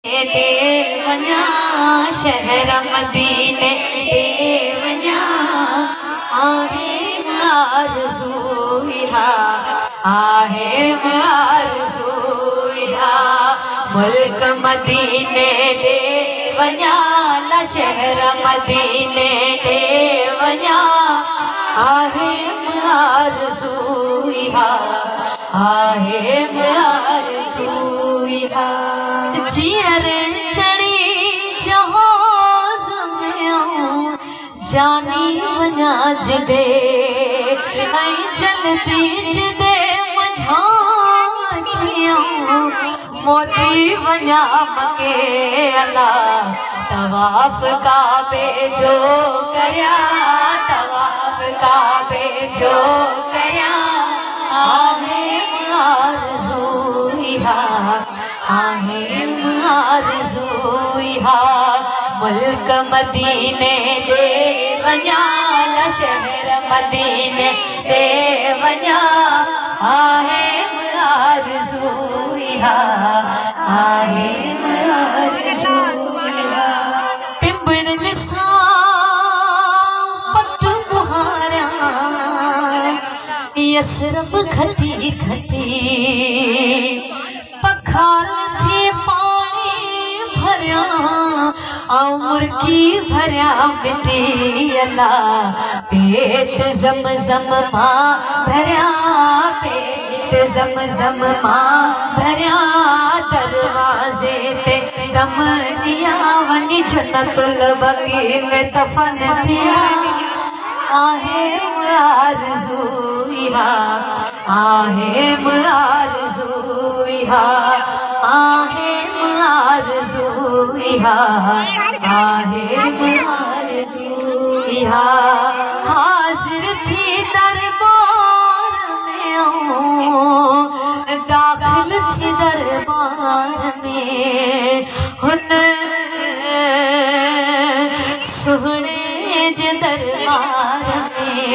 देवना शहर मदीने देवना आहे आरज़ूहा मुल्क मदीने देवना ला शहर मदीने देवना आहे आरज़ूहा जियर चढ़ी जहाज में जानी वना जदे जल्दी जदे मोटी वना मके अल्लाह तवाफ काबे जो करया तवाफ काबे जो करया मुल्क मदीने देवना ला शहर मदीने देवना आहे आरज़ूहा पिंबण निसा पट मुहारा यसरब घटी घटी पखाल थी पानी भरिया मुर्गी भरिया मिटी अल्लाह पेट जम जम मां भरिया पेट जम जम मां भरिया दरवाजे ते दम दिया वनी जन्नतुल बकी में दफन दिया आहे आरज़ूहा आहे आरज़ूहा आहे आरज़ूहा आहे आरज़ूहा हाजिर थी दरबार में दाखिल थी दरबार में हुन सुहणे जे दरबार में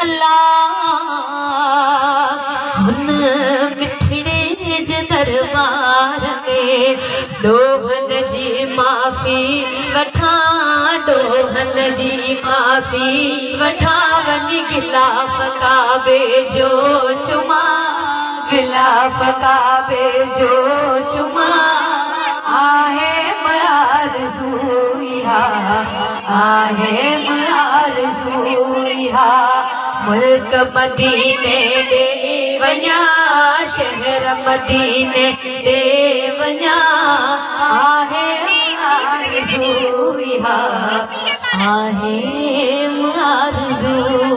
अल्लाह हुन मिठड़े जे दरबार में दोहन जी माफ़ी वठा दोहन जी माफ़ी वठा वनी गिलाफ काबे जो चुमा गिलाफ काबे जो चुमा आहे आरज़ूहा आहे आरज़ूहा मुल्क मदीने देवना शहर मदीने देवना आहे आरज़ूहा आहे आरज़ूहा।